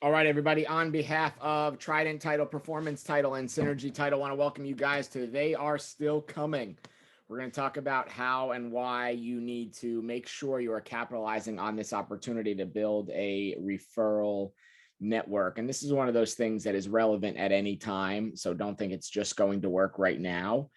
All right, everybody, on behalf of Trident Title, Performance Title, and Synergy Title, I want to welcome you guys to They Are Still Coming. We're going to talk about how and why you need to make sure you are capitalizing on this opportunity to build a referral network. And this is one of those things that is relevant at any time. So don't think it's just going to work right now.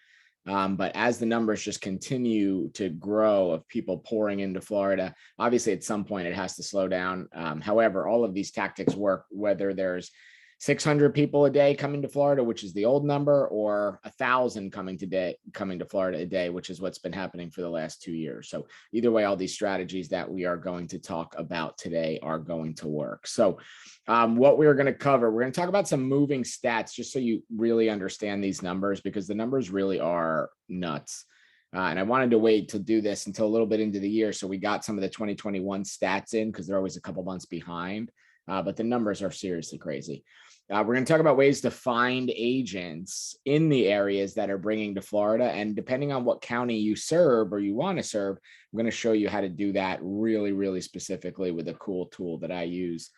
But as the numbers just continue to grow of people pouring into Florida, obviously at some point it has to slow down. However, all of these tactics work, whether there's 600 people a day coming to Florida, which is the old number, or 1,000 coming to Florida a day, which is what's been happening for the last 2 years. So either way, all these strategies that we are going to talk about today are going to work. So what we're going to cover, we're going to talk about some moving stats, just so you really understand these numbers, because the numbers really are nuts. And I wanted to wait to do this until a little bit into the year. So we got some of the 2021 stats in, because they're always a couple months behind. But the numbers are seriously crazy. We're going to talk about ways to find agents in the areas that are bringing to Florida. And depending on what county you serve or you want to serve, I'm going to show you how to do that really, really specifically with a cool tool that I use.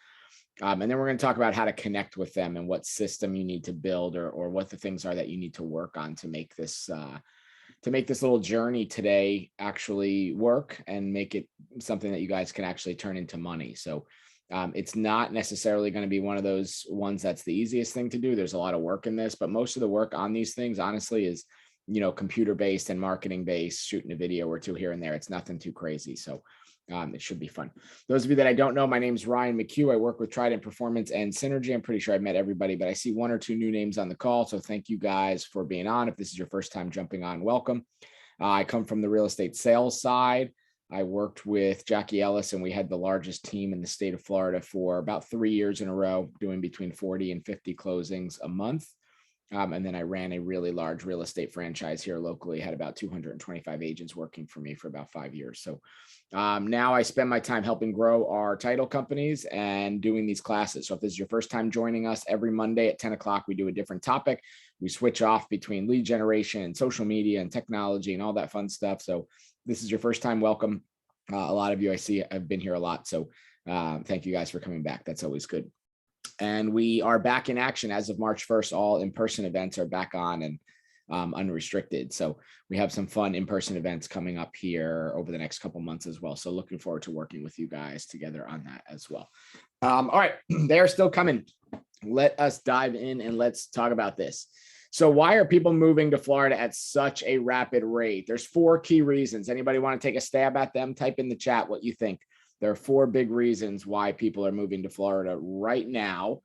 And then we're going to talk about how to connect with them and what system you need to build, or what the things are that you need to work on to make this little journey today actually work and make it something that you guys can actually turn into money. So it's not necessarily going to be one of those ones that's the easiest thing to do. There's a lot of work in this, but most of the work on these things, honestly, is, computer based and marketing based, shooting a video or two here and there. It's nothing too crazy. So it should be fun. Those of you that I don't know, my name is Ryan McHugh. I work with Trident Performance and Synergy. I'm pretty sure I've met everybody, but I see one or two new names on the call. So thank you guys for being on. If this is your first time jumping on, welcome. I come from the real estate sales side. I worked with Jackie Ellis, and we had the largest team in the state of Florida for about 3 years in a row, doing between 40 and 50 closings a month. And then I ran a really large real estate franchise here locally, had about 225 agents working for me for about 5 years. So now I spend my time helping grow our title companies and doing these classes. So if this is your first time joining us, every Monday at 10 o'clock, we do a different topic. We switch off between lead generation and social media and technology and all that fun stuff. So this is your first time, welcome. A lot of you I see have been here a lot. So thank you guys for coming back. That's always good. And we are back in action as of March 1st. All in-person events are back on and unrestricted. So we have some fun in-person events coming up here over the next couple months as well. So looking forward to working with you guys together on that as well. All right, they're still coming. Let us dive in and let's talk about this. So why are people moving to Florida at such a rapid rate? There's 4 key reasons. Anybody want to take a stab at them? Type in the chat what you think. There are 4 big reasons why people are moving to Florida right now.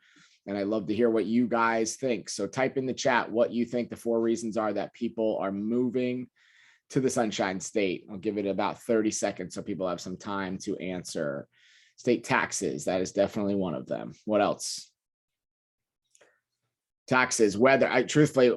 And I'd love to hear what you guys think. So type in the chat what you think the 4 reasons are that people are moving to the Sunshine State. I'll give it about 30 seconds so people have some time to answer. State taxes, that is definitely one of them. What else? Taxes, weather.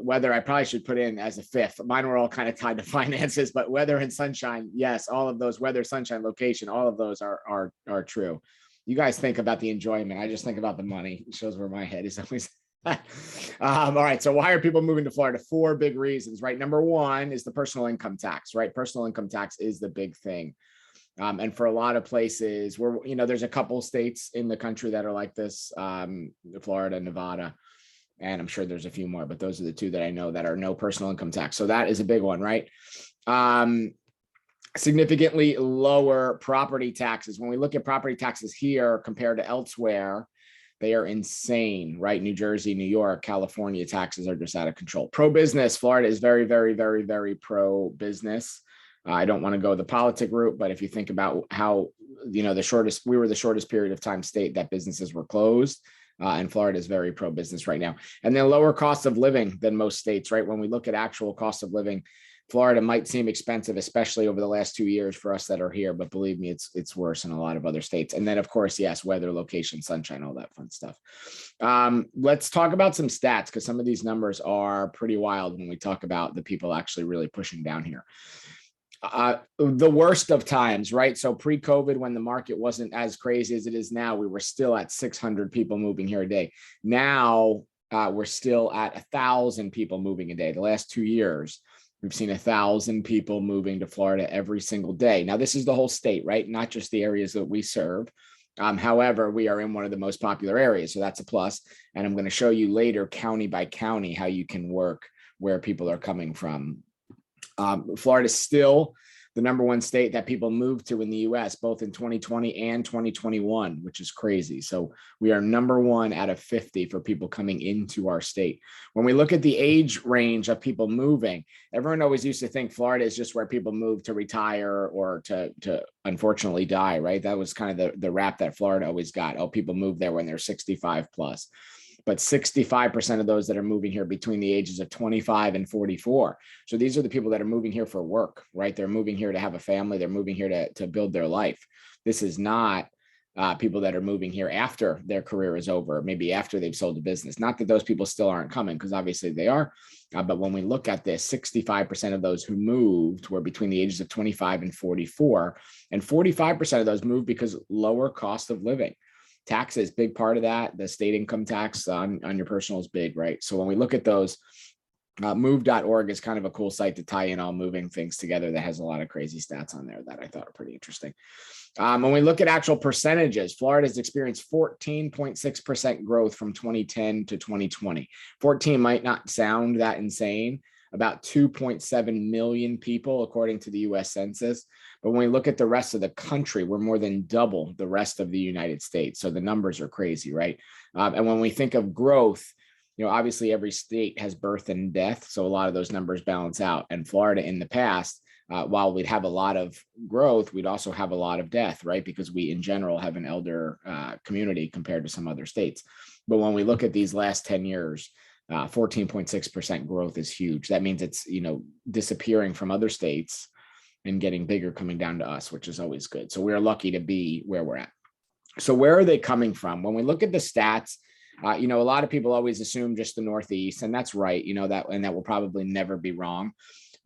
Weather, I probably should put in as a 5th. Mine were all kind of tied to finances, but weather and sunshine, yes, all of those, weather, sunshine, location, all of those are true. You guys think about the enjoyment. I just think about the money. It shows where my head is always. All right. So why are people moving to Florida? 4 big reasons, right? Number 1 is the personal income tax, right? Personal income tax is the big thing. And for a lot of places where, there's a couple states in the country that are like this, Florida, Nevada, and I'm sure there's a few more, but those are the 2 that I know that are no personal income tax. So that is a big one, right? Significantly lower property taxes. When we look at property taxes here compared to elsewhere, they are insane, right? New Jersey, New York, California taxes are just out of control. Pro-business, Florida is very, very, very, very pro-business. I don't want to go the politic route, but if you think about how, we were the shortest period of time state that businesses were closed. And Florida is very pro-business right now. And then lower cost of living than most states, right? When we look at actual cost of living, Florida might seem expensive, especially over the last 2 years for us that are here. But believe me, it's worse in a lot of other states. And then, of course, yes, weather, location, sunshine, all that fun stuff. Let's talk about some stats, because some of these numbers are pretty wild when we talk about the people actually really pushing down here. The worst of times, right? So pre-COVID, when the market wasn't as crazy as it is now, we were still at 600 people moving here a day. Now we're still at 1,000 people moving a day. The last 2 years, we've seen 1,000 people moving to Florida every single day. Now, this is the whole state, right? Not just the areas that we serve. However, we are in one of the most popular areas, so that's a plus. And I'm going to show you later, county by county, how you can work where people are coming from. Florida is still the #1 state that people move to in the US, both in 2020 and 2021, which is crazy. So we are #1 out of 50 for people coming into our state. When we look at the age range of people moving, everyone always used to think Florida is just where people move to retire or to unfortunately die, right? That was kind of the rap that Florida always got. Oh, people move there when they're 65 plus. But 65% of those that are moving here between the ages of 25 and 44. So these are the people that are moving here for work, right? They're moving here to have a family. They're moving here to build their life. This is not people that are moving here after their career is over, maybe after they've sold a business. Not that those people still aren't coming, because obviously they are. But when we look at this, 65% of those who moved were between the ages of 25 and 44. And 45% of those moved because lower cost of living. Taxes, big part of that. The state income tax on your personal is big, right? So when we look at those, move.org is kind of a cool site to tie in all moving things together that has a lot of crazy stats on there that I thought are pretty interesting. When we look at actual percentages, Florida has experienced 14.6% growth from 2010 to 2020. 14 might not sound that insane. About 2.7 million people, according to the US Census. But when we look at the rest of the country, we're more than double the rest of the United States. So the numbers are crazy, right? And when we think of growth, obviously every state has birth and death. So a lot of those numbers balance out. And Florida in the past, while we'd have a lot of growth, we'd also have a lot of death, right? Because we in general have an elder community compared to some other states. But when we look at these last 10 years, 14.6% growth is huge. That means it's, disappearing from other states and getting bigger coming down to us, which is always good. So we're lucky to be where we're at. So where are they coming from? When we look at the stats, a lot of people always assume just the Northeast, and that's right, that will probably never be wrong.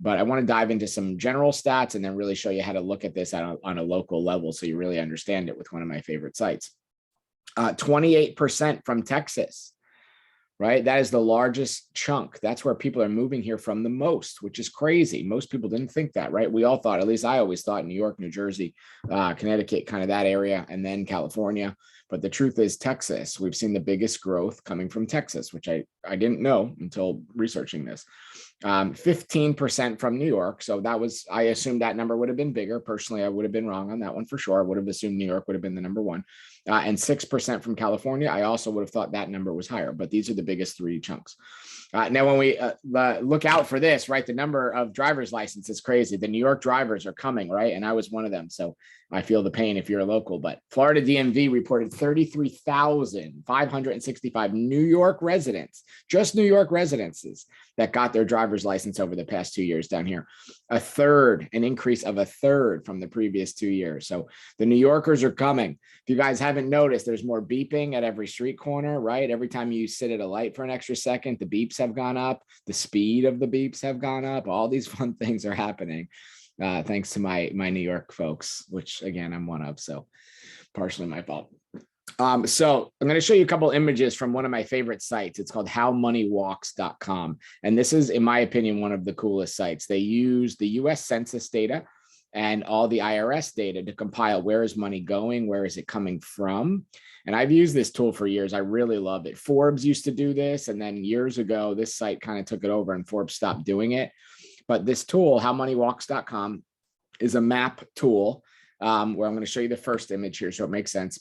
But I want to dive into some general stats and then really show you how to look at this on a local level so you really understand it with one of my favorite sites. 28% from Texas. Right? That is the largest chunk. That's where people are moving here from the most, which is crazy. Most people didn't think that, right? We all thought, at least I always thought, New York, New Jersey, Connecticut, kind of that area, and then California. But the truth is Texas. We've seen the biggest growth coming from Texas, which I didn't know until researching this. 15% from New York. So I assumed that number would have been bigger. Personally, I would have been wrong on that one for sure. I would have assumed New York would have been the #1. And 6% from California. I also would have thought that number was higher, but these are the biggest 3 chunks. Now, when we look out for this, right, the number of driver's license is crazy. The New York drivers are coming, right? And I was one of them. So I feel the pain if you're a local, but Florida DMV reported 33,565 New York residents, just New York residences that got their driver's license over the past 2 years down here. An increase of 1/3 from the previous 2 years. So the New Yorkers are coming. If you guys haven't noticed, there's more beeping at every street corner, right? Every time you sit at a light for an extra second, the beeps have gone up. The speed of the beeps have gone up. All these fun things are happening. Thanks to my New York folks, which again, I'm one of, so partially my fault. So I'm going to show you a couple images from one of my favorite sites. It's called howmoneywalks.com. And this is, in my opinion, one of the coolest sites. They use the US Census data and all the IRS data to compile where is money going, where is it coming from. And I've used this tool for years. I really love it. Forbes used to do this. And then years ago, this site kind of took it over and Forbes stopped doing it. But this tool, howmoneywalks.com, is a map tool where I'm going to show you the first image here so it makes sense.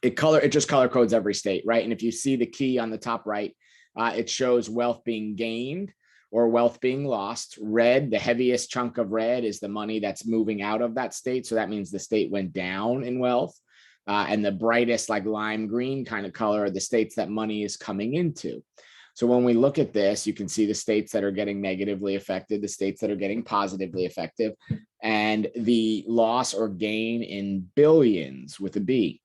It just color codes every state, right? And if you see the key on the top right, it shows wealth being gained or wealth being lost. Red, the heaviest chunk of red, is the money that's moving out of that state. So that means the state went down in wealth. And the brightest, like lime green kind of color, are the states that money is coming into. So when we look at this, you can see the states that are getting negatively affected, the states that are getting positively affected, and the loss or gain in billions with a B.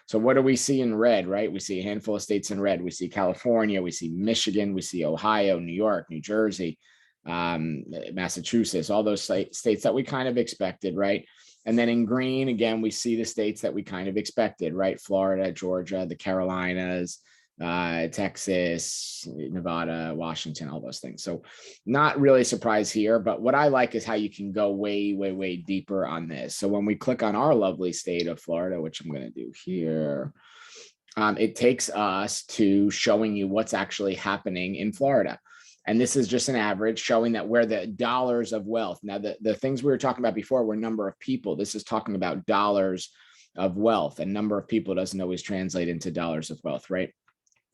So what do we see in red, right? We see a handful of states in red. We see California, we see Michigan, we see Ohio, New York, New Jersey, Massachusetts, all those states that we kind of expected, right? And then in green, again, we see the states that we kind of expected, right? Florida, Georgia, the Carolinas, Texas, Nevada, Washington, all those things. So not really surprised here, but what I like is how you can go way, way, way deeper on this. So when we click on our lovely state of Florida, which I'm going to do here, it takes us to showing you what's actually happening in Florida. And this is just an average showing that where the dollars of wealth. Now, the things we were talking about before were number of people. This is talking about dollars of wealth, and number of people doesn't always translate into dollars of wealth, right?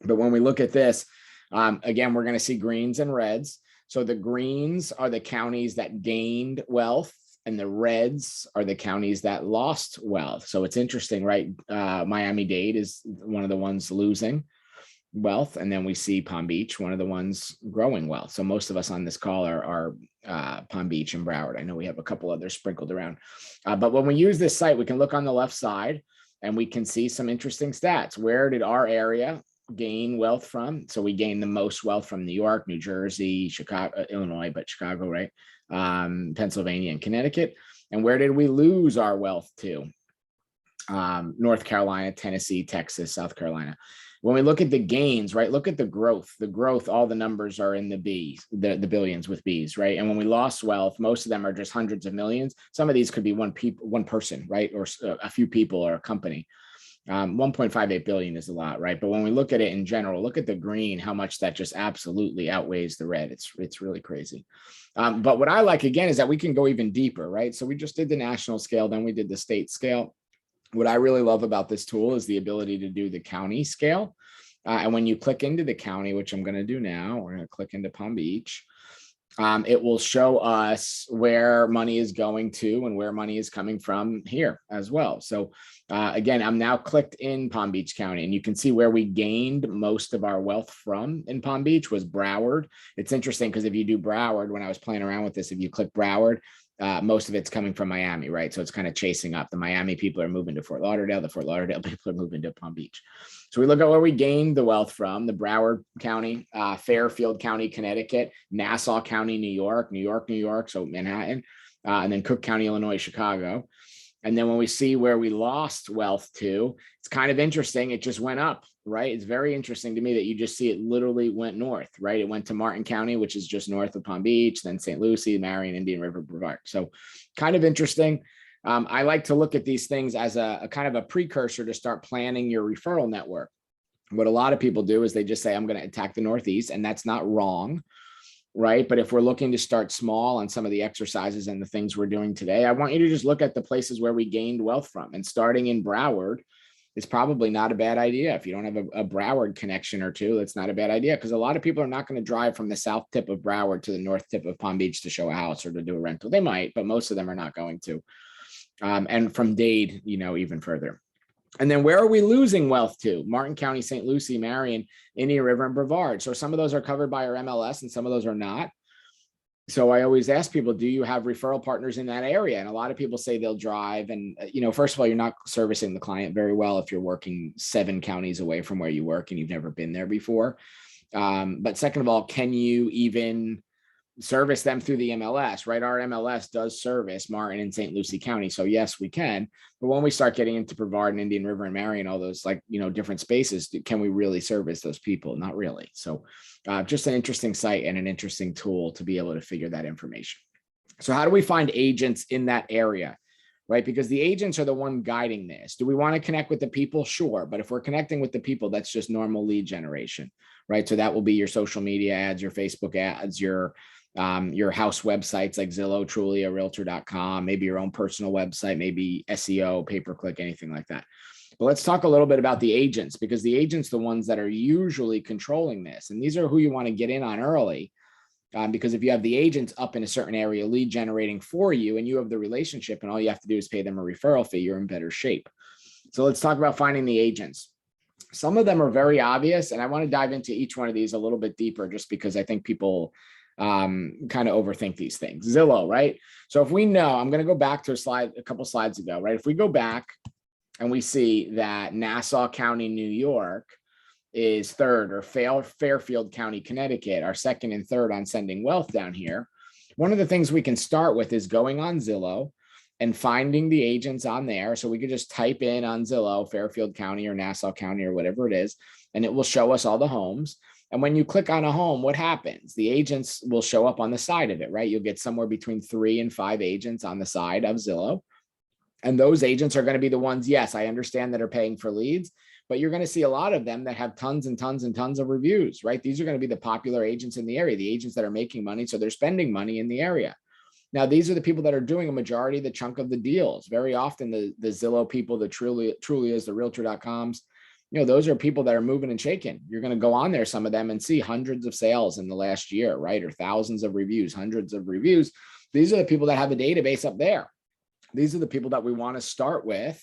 But when we look at this, again, we're going to see greens and reds. So the greens are the counties that gained wealth, and the reds are the counties that lost wealth. So it's interesting, right? Miami-Dade is one of the ones losing wealth. And then we see Palm Beach, one of the ones growing wealth. So most of us on this call are Palm Beach and Broward. I know we have a couple others sprinkled around. But when we use this site, we can look on the left side and we can see some interesting stats. Where did our area gain wealth from? So we gained the most wealth from New York, New Jersey, Chicago, Illinois, but Chicago, right? Pennsylvania and Connecticut. And where did we lose our wealth to? North Carolina, Tennessee, Texas, South Carolina. When we look at the gains, right, look at the growth, all the numbers are in the B's, the billions with B's, right? And when we lost wealth, most of them are just hundreds of millions. Some of these could be one person, right? Or a few people or a company. 1.58 billion is a lot, right? But when we look at it in general, look at the green, how much that just absolutely outweighs the red. It's really crazy. But what I like, again, is that we can go even deeper, right? So we just did the national scale, then we did the state scale. What I really love about this tool is the ability to do the county scale. And when you click into the county, which I'm going to do now, we're going to click into Palm Beach. It will show us where money is going to and where money is coming from here as well. So again, I'm now clicked in Palm Beach County, and you can see where we gained most of our wealth from in Palm Beach was Broward. It's interesting because if you do Broward, when I was playing around with this, if you click Broward, most of it's coming from Miami, right? So it's kind of chasing up. The Miami people are moving to Fort Lauderdale. The Fort Lauderdale people are moving to Palm Beach. So we look at where we gained the wealth from: the Broward County, Fairfield County, Connecticut, Nassau County, New York, so Manhattan, and then Cook County, Illinois, Chicago. And then when we see where we lost wealth to, it's kind of interesting. It just went up, right? It's very interesting to me that you just see it literally went north, right? It went to Martin County, which is just north of Palm Beach, then St. Lucie, Marion, Indian River, Brevard. So kind of interesting. I like to look at these things as a kind of a precursor to start planning your referral network. What a lot of people do is they just say, I'm going to attack the Northeast, and that's not wrong, right? But if we're looking to start small on some of the exercises and the things we're doing today, I want you to just look at the places where we gained wealth from, and starting in Broward is probably not a bad idea. If you don't have a Broward connection or two, that's not a bad idea, because a lot of people are not going to drive from the south tip of Broward to the north tip of Palm Beach to show a house or to do a rental. They might, but most of them are not going to. And from Dade, even further. And then where are we losing wealth to? Martin County, St. Lucie, Marion, Indian River, and Brevard. So some of those are covered by our MLS and some of those are not. So I always ask people, do you have referral partners in that area? And a lot of people say they'll drive. And, first of all, you're not servicing the client very well if you're working 7 counties away from where you work and you've never been there before. But second of all, can you even service them through the MLS, right? Our MLS does service Martin and St. Lucie County. So yes, we can. But when we start getting into Brevard and Indian River and Marion, all those different spaces, can we really service those people? Not really. So just an interesting site and an interesting tool to be able to figure that information. So how do we find agents in that area, right? Because the agents are the one guiding this. Do we want to connect with the people? Sure. But if we're connecting with the people, that's just normal lead generation, right? So that will be your social media ads, your Facebook ads, your house websites like Zillow, Trulia, Realtor.com, maybe your own personal website, maybe SEO, pay-per-click, anything like that. But let's talk a little bit about the agents, because the agents are the ones that are usually controlling this. And these are who you want to get in on early, because if you have the agents up in a certain area lead generating for you and you have the relationship and all you have to do is pay them a referral fee, you're in better shape. So let's talk about finding the agents. Some of them are very obvious, and I want to dive into each one of these a little bit deeper just because I think people kind of overthink these things. Zillow, right? So if we know, I'm going to go back to a couple slides ago, right? If we go back and we see that Nassau County, New York is third, or Fairfield County, Connecticut are second and third on sending wealth down here. One of the things we can start with is going on Zillow and finding the agents on there. So we could just type in on Zillow, Fairfield County or Nassau County or whatever it is, and it will show us all the homes. And when you click on a home, what happens? The agents will show up on the side of it, right? You'll get somewhere between 3 and 5 agents on the side of Zillow. And those agents are going to be the ones, yes, I understand, that are paying for leads, but you're going to see a lot of them that have tons and tons and tons of reviews, right? These are going to be the popular agents in the area, the agents that are making money. So they're spending money in the area. Now, these are the people that are doing a majority of the chunk of the deals. Very often the Zillow people, the truly is the realtor.coms, those are people that are moving and shaking. You're going to go on there, some of them, and see hundreds of sales in the last year, right? Or thousands of reviews, hundreds of reviews. These are the people that have a database up there. These are the people that we want to start with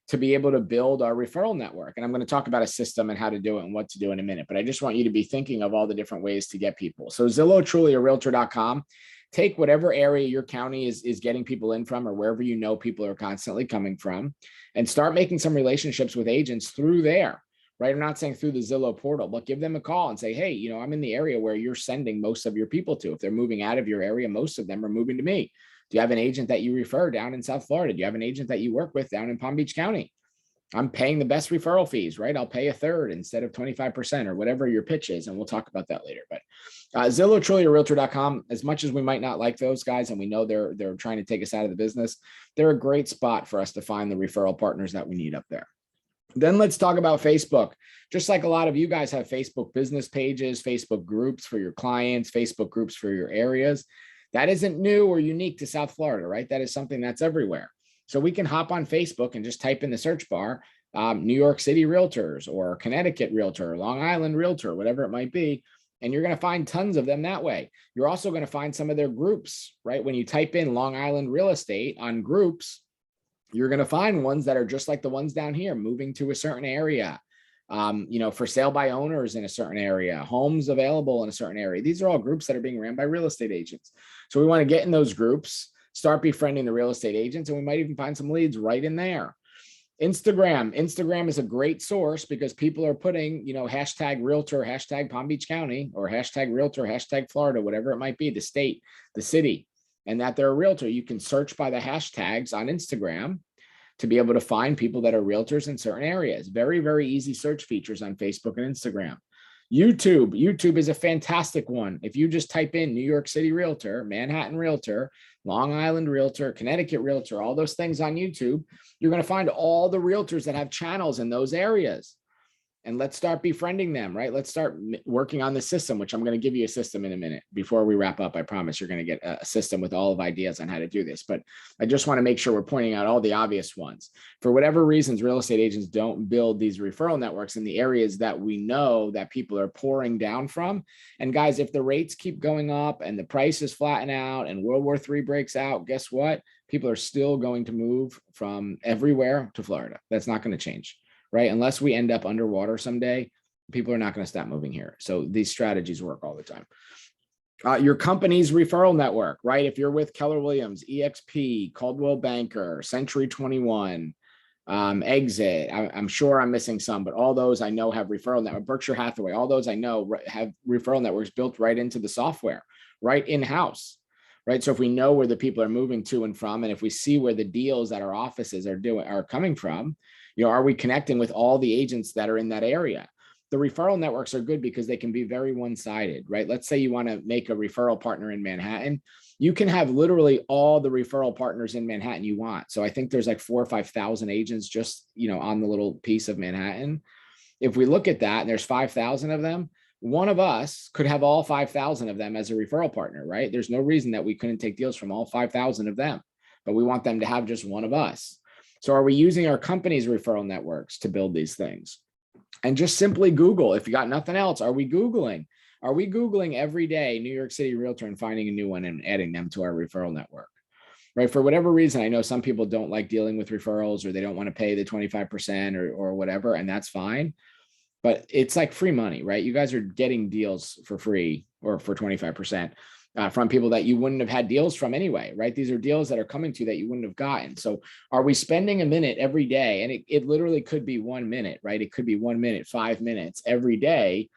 to be able to build our referral network. And I'm going to talk about a system and how to do it and what to do in a minute, but I just want you to be thinking of all the different ways to get people. So Zillow, truly, or realtor.com, take whatever area your county is getting people in from, or wherever people are constantly coming from, and start making some relationships with agents through there, right? I'm not saying through the Zillow portal, but give them a call and say, hey, I'm in the area where you're sending most of your people to. If they're moving out of your area, most of them are moving to me. Do you have an agent that you refer down in South Florida? Do you have an agent that you work with down in Palm Beach County? I'm paying the best referral fees, right? I'll pay a third instead of 25% or whatever your pitch is. And we'll talk about that later. But Zillow, truly, or realtor.com, as much as we might not like those guys, and we know they're trying to take us out of the business, they're a great spot for us to find the referral partners that we need up there. Then let's talk about Facebook. Just like a lot of you guys have Facebook business pages, Facebook groups for your clients, Facebook groups for your areas. That isn't new or unique to South Florida, right? That is something that's everywhere. So we can hop on Facebook and just type in the search bar, New York City Realtors or Connecticut Realtor, Long Island Realtor, whatever it might be. And you're going to find tons of them that way. You're also going to find some of their groups, right? When you type in Long Island Real Estate on groups, you're going to find ones that are just like the ones down here, moving to a certain area, for sale by owners in a certain area, homes available in a certain area. These are all groups that are being ran by real estate agents. So we want to get in those groups, start befriending the real estate agents, and we might even find some leads right in there. Instagram is a great source because people are putting, hashtag realtor, hashtag Palm Beach County, or hashtag realtor, hashtag Florida, whatever it might be, the state, the city, and that they're a realtor. You can search by the hashtags on Instagram to be able to find people that are realtors in certain areas. Very, very easy search features on Facebook and Instagram. YouTube is a fantastic one. If you just type in New York City Realtor, Manhattan Realtor, Long Island Realtor, Connecticut Realtor, all those things on YouTube, you're going to find all the realtors that have channels in those areas. And let's start befriending them, right? Let's start working on the system, which I'm going to give you a system in a minute. Before we wrap up, I promise you're going to get a system with all of ideas on how to do this. But I just want to make sure we're pointing out all the obvious ones. For whatever reasons, real estate agents don't build these referral networks in the areas that we know that people are pouring down from. And guys, if the rates keep going up and the prices flatten out and World War III breaks out, guess what? People are still going to move from everywhere to Florida. That's not going to change. Right? Unless we end up underwater someday, people are not going to stop moving here. So these strategies work all the time. Your company's referral network, right? If you're with Keller Williams, EXP, Coldwell Banker, Century 21, Exit, I'm sure I'm missing some, but all those I know have referral network. Berkshire Hathaway, all those I know have referral networks built right into the software, right in-house. Right. So if we know where the people are moving to and from, and if we see where the deals that our offices are coming from, are we connecting with all the agents that are in that area? The referral networks are good because they can be very one-sided, right? Let's say you want to make a referral partner in Manhattan. You can have literally all the referral partners in Manhattan you want. So I think there's like 4,000 or 5,000 agents just, on the little piece of Manhattan. If we look at that and there's 5,000 of them, one of us could have all 5,000 of them as a referral partner, right? There's no reason that we couldn't take deals from all 5,000 of them, but we want them to have just one of us. So are we using our company's referral networks to build these things? And just simply Google. If you got nothing else, are we Googling? Are we Googling every day New York City Realtor and finding a new one and adding them to our referral network? Right? For whatever reason, I know some people don't like dealing with referrals or they don't want to pay the 25% or whatever, and that's fine. But it's like free money, right? You guys are getting deals for free or for 25%. From people that you wouldn't have had deals from anyway, right? These are deals that are coming to you that you wouldn't have gotten. So are we spending a minute every day? And it literally could be 1 minute, right? It could be 1 minute, 5 minutes every day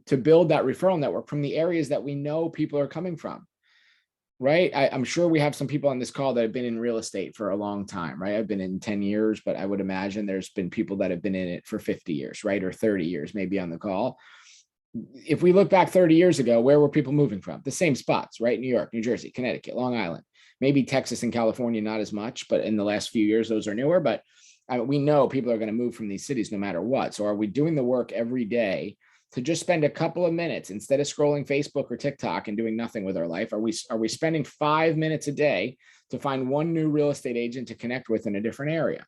to build that referral network from the areas that we know people are coming from. right? I'm sure we have some people on this call that have been in real estate for a long time, right? I've been in 10 years, but I would imagine there's been people that have been in it for 50 years, right? Or 30 years, maybe on the call. If we look back 30 years ago, where were people moving from? The same spots, right? New York, New Jersey, Connecticut, Long Island, maybe Texas and California, not as much, but in the last few years, those are newer. But we know people are going to move from these cities no matter what. So are we doing the work every day to just spend a couple of minutes instead of scrolling Facebook or TikTok and doing nothing with our life? Are we spending 5 minutes a day to find one new real estate agent to connect with in a different area?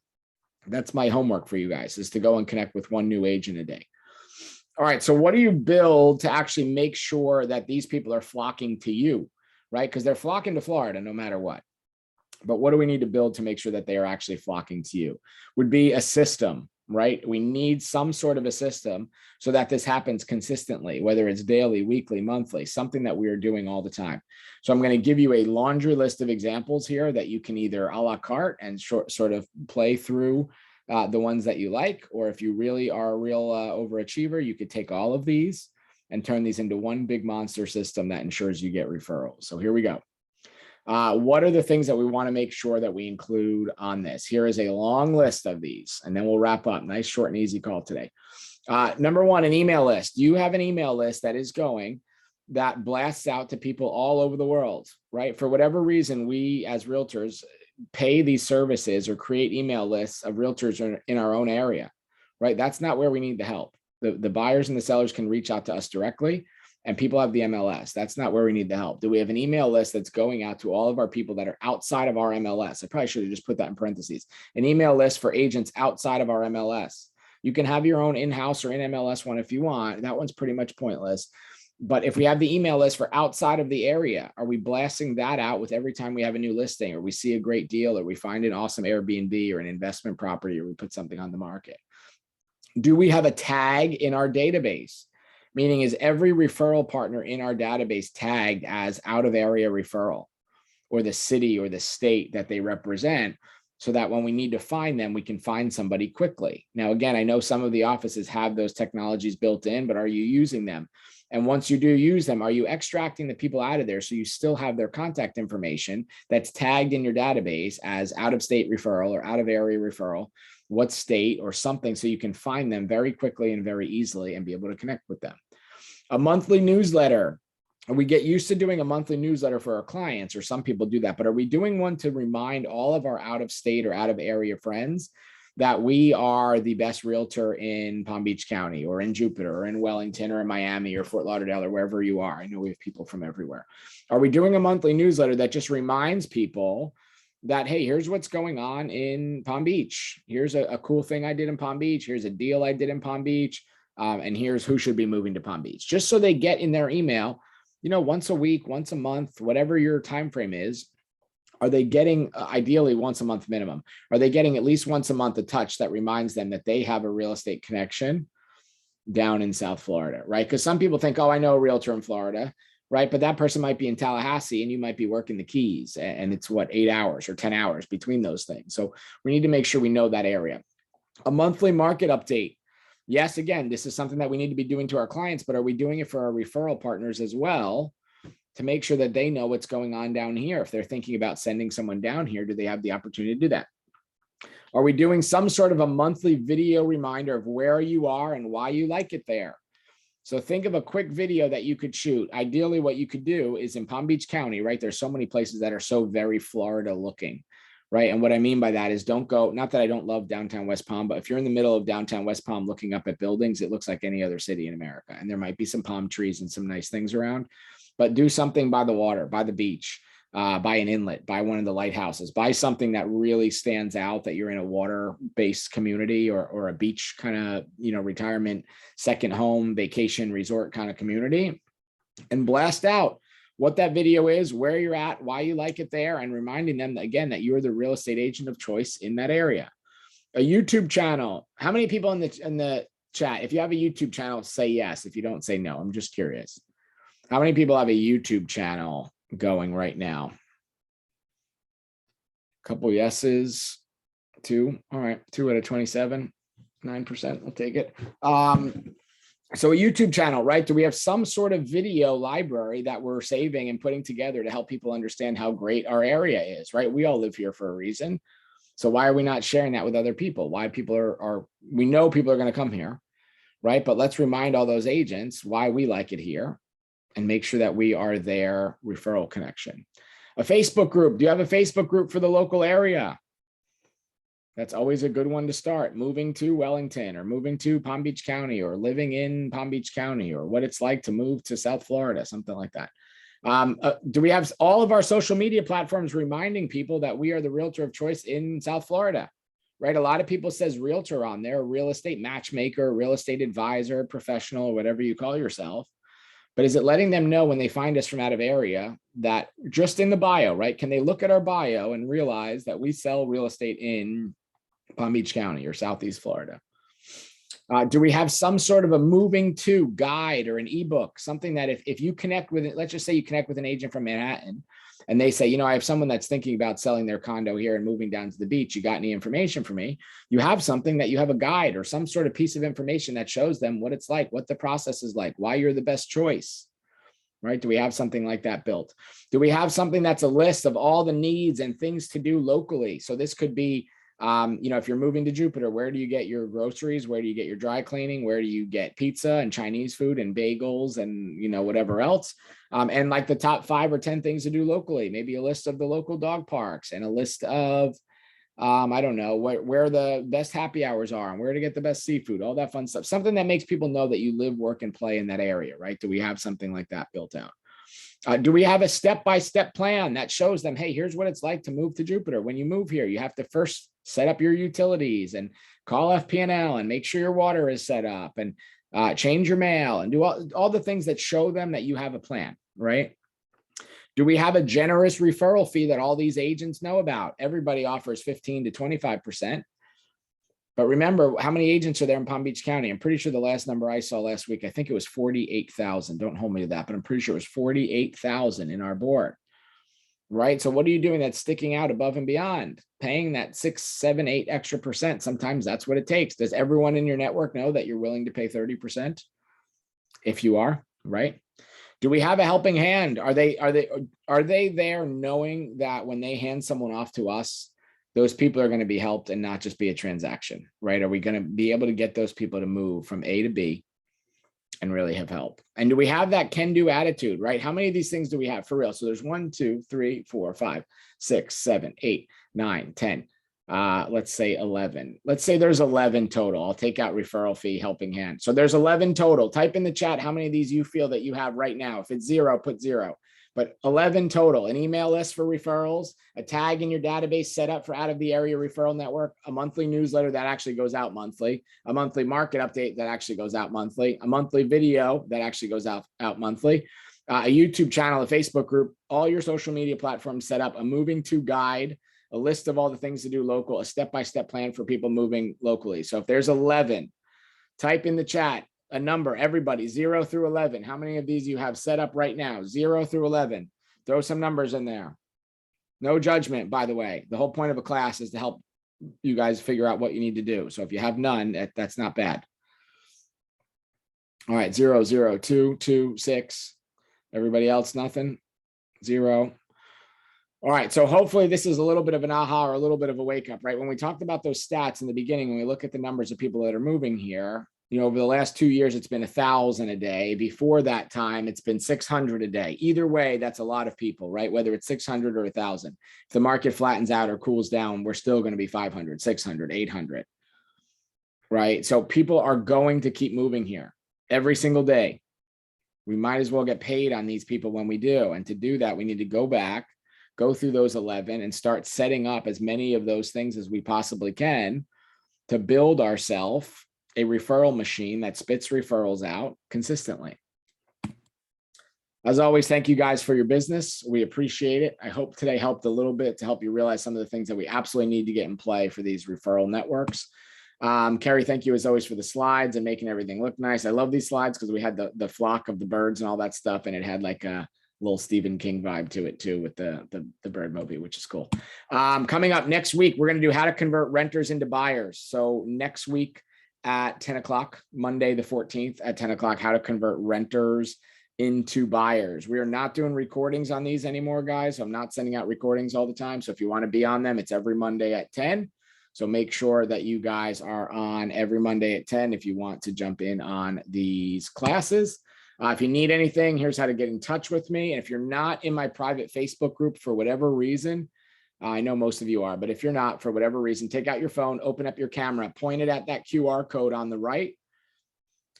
That's my homework for you guys, is to go and connect with one new agent a day. All right, so what do you build to actually make sure that these people are flocking to you, right? Because they're flocking to Florida no matter what. But what do we need to build to make sure that they are actually flocking to you? Would be a system, right? We need some sort of a system so that this happens consistently, whether it's daily, weekly, monthly, something that we are doing all the time. So I'm going to give you a laundry list of examples here that you can either a la carte and sort of play through the ones that you like, or if you really are a real overachiever, you could take all of these and turn these into one big monster system that ensures you get referrals. So here we go. What are the things that we want to make sure that we include on this? Here is a long list of these, and then we'll wrap up. Nice, short, and easy call today. Number one, an email list. You have an email list that is going, that blasts out to people all over the world, right? For whatever reason, we as realtors pay these services or create email lists of realtors in our own area, right? That's not where we need the help. The buyers and the sellers can reach out to us directly, and people have the MLS. That's not where we need the help. Do we have an email list that's going out to all of our people that are outside of our MLS? I probably should have just put that in parentheses. An email list for agents outside of our MLS. You can have your own in-house or in MLS one if you want. That one's pretty much pointless. But if we have the email list for outside of the area, are we blasting that out with every time we have a new listing, or we see a great deal, or we find an awesome Airbnb or an investment property, or we put something on the market? Do we have a tag in our database? Meaning, is every referral partner in our database tagged as out of area referral, or the city or the state that they represent, so that when we need to find them, we can find somebody quickly? Now, again, I know some of the offices have those technologies built in, but are you using them? And once you do use them, are you extracting the people out of there so you still have their contact information that's tagged in your database as out of state referral or out of area referral, what state or something, so you can find them very quickly and very easily and be able to connect with them? A monthly newsletter. We get used to doing a monthly newsletter for our clients, or some people do that, but are we doing one to remind all of our out of state or out of area friends that we are the best realtor in Palm Beach County, or in Jupiter, or in Wellington, or in Miami, or Fort Lauderdale, or wherever you are? I know we have people from everywhere. Are we doing a monthly newsletter that just reminds people that, hey, here's what's going on in Palm Beach. Here's a cool thing I did in Palm Beach. Here's a deal I did in Palm Beach. And here's who should be moving to Palm Beach, just so they get in their email, once a week, once a month, whatever your time frame is. Are they getting, ideally once a month minimum, are they getting at least once a month a touch that reminds them that they have a real estate connection down in South Florida, right? Because some people think, oh, I know a realtor in Florida, right? But that person might be in Tallahassee and you might be working the Keys, and it's 8 hours or 10 hours between those things. So we need to make sure we know that area. A monthly market update. Yes, again, this is something that we need to be doing to our clients, but are we doing it for our referral partners as well, to make sure that they know what's going on down here? If they're thinking about sending someone down here, do they have the opportunity to do that? Are we doing some sort of a monthly video reminder of where you are and why you like it there? So think of a quick video that you could shoot. Ideally, what you could do is in Palm Beach County, right? There's so many places that are so very Florida looking, right? And what I mean by that is, don't go, not that I don't love downtown West Palm, but if you're in the middle of downtown West Palm looking up at buildings, it looks like any other city in America. And there might be some palm trees and some nice things around, but do something by the water, by the beach, by an inlet, by one of the lighthouses, by something that really stands out, that you're in a water-based community, or a beach kind of, retirement, second home, vacation, resort kind of community, and blast out what that video is, where you're at, why you like it there, and reminding them that, again, that you're the real estate agent of choice in that area. A YouTube channel. How many people in the chat, if you have a YouTube channel, say yes. If you don't, say no. I'm just curious. How many people have a YouTube channel going right now? A couple yeses, 2. All right, 2 out of 27, 9%. We'll take it. So a YouTube channel, right? Do we have some sort of video library that we're saving and putting together to help people understand how great our area is, right? We all live here for a reason. So why are we not sharing that with other people? Why people are we know people are going to come here, right? But let's remind all those agents why we like it here and make sure that we are their referral connection. A Facebook group. Do you have a Facebook group for the local area? That's always a good one to start. Moving to Wellington or moving to Palm Beach County or living in Palm Beach County or what it's like to move to South Florida, something like that. Do we have all of our social media platforms reminding people that we are the realtor of choice in South Florida, right? A lot of people says realtor on there, real estate matchmaker, real estate advisor, professional, or whatever you call yourself. But is it letting them know when they find us from out of area that just in the bio, right? Can they look at our bio and realize that we sell real estate in Palm Beach County or Southeast Florida? Do we have some sort of a moving to guide or an ebook, something that if you connect with it, let's just say you connect with an agent from Manhattan and they say, you know, I have someone that's thinking about selling their condo here and moving down to the beach. You got any information for me? You have something that you have a guide or some sort of piece of information that shows them what it's like, what the process is like, why you're the best choice, right? Do we have something like that built? Do we have something that's a list of all the needs and things to do locally? So this could be, you know, if you're moving to Jupiter, where do you get your groceries? Where do you get your dry cleaning? Where do you get pizza and Chinese food and bagels and, you know, whatever else? And like the top 5 or 10 things to do locally, maybe a list of the local dog parks and a list of, I don't know, where the best happy hours are and where to get the best seafood, all that fun stuff. Something that makes people know that you live, work, and play in that area, right? Do we have something like that built out? Do we have a step-by-step plan that shows them, hey, here's what it's like to move to Jupiter. When you move here, you have to first set up your utilities and call FP&L and make sure your water is set up and change your mail and do all the things that show them that you have a plan, right? Do we have a generous referral fee that all these agents know about? Everybody offers 15 to 25%. But remember, how many agents are there in Palm Beach County? I'm pretty sure the last number I saw last week, I think it was 48,000. Don't hold me to that, but I'm pretty sure it was 48,000 in our board, right? So what are you doing that's sticking out above and beyond? Paying that 6, 7, 8 extra percent. Sometimes that's what it takes. Does everyone in your network know that you're willing to pay 30%? If you are, right? Do we have a helping hand? Are they there knowing that when they hand someone off to us, those people are going to be helped and not just be a transaction, right? Are we going to be able to get those people to move from A to B and really have help? And do we have that can-do attitude, right? How many of these things do we have for real? So there's 1, 2, 3, 4, 5, 6, 7, 8, 9, 10. Let's say 11. Let's say there's 11 total. I'll take out referral fee, helping hand. So there's 11 total. Type in the chat how many of these you feel that you have right now. If it's 0, put 0. But 11 total, an email list for referrals, a tag in your database set up for out of the area referral network, a monthly newsletter that actually goes out monthly, a monthly market update that actually goes out monthly, a monthly video that actually goes out monthly, a YouTube channel, a Facebook group, all your social media platforms set up, a moving to guide, a list of all the things to do local, a step-by-step plan for people moving locally. So if there's 11, type in the chat a number, everybody, 0 through 11. How many of these you have set up right now? 0 through 11. Throw some numbers in there. No judgment, by the way. The whole point of a class is to help you guys figure out what you need to do. So if you have none, that's not bad. All right, 0, 0, 2, 2, 6. Everybody else, nothing? 0. All right, so hopefully this is a little bit of an aha or a little bit of a wake up, right? When we talked about those stats in the beginning, when we look at the numbers of people that are moving here, you know, over the last 2 years, it's been 1,000 a day. Before that time, it's been 600 a day. Either way, that's a lot of people, right? Whether it's 600 or 1,000. If the market flattens out or cools down, we're still going to be 500, 600, 800, right? So people are going to keep moving here every single day. We might as well get paid on these people when we do. And to do that, we need to go back, go through those 11 and start setting up as many of those things as we possibly can to build ourselves a referral machine that spits referrals out consistently. As always, thank you guys for your business. We appreciate it. I hope today helped a little bit to help you realize some of the things that we absolutely need to get in play for these referral networks. Carrie, thank you as always for the slides and making everything look nice. I love these slides because we had the flock of the birds and all that stuff, and it had like a little Stephen King vibe to it too with the bird movie, which is cool. Coming up next week, we're going to do how to convert renters into buyers. So next week, at 10 o'clock, Monday the 14th at 10 o'clock, how to convert renters into buyers. We are not doing recordings on these anymore, guys. So I'm not sending out recordings all the time. So if you want to be on them, it's every Monday at 10. So make sure that you guys are on every Monday at 10 if you want to jump in on these classes. If you need anything, here's how to get in touch with me. And if you're not in my private Facebook group for whatever reason, I know most of you are, but if you're not, for whatever reason, take out your phone, open up your camera, point it at that QR code on the right,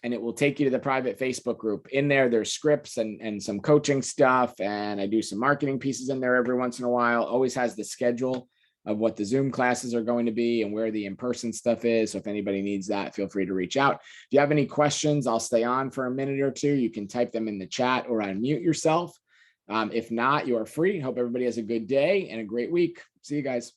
and it will take you to the private Facebook group. In there, there's scripts and some coaching stuff, and I do some marketing pieces in there every once in a while. Always has the schedule of what the Zoom classes are going to be and where the in-person stuff is. So if anybody needs that, feel free to reach out. If you have any questions, I'll stay on for a minute or two. You can type them in the chat or unmute yourself. If not, you are free. Hope everybody has a good day and a great week. See you guys.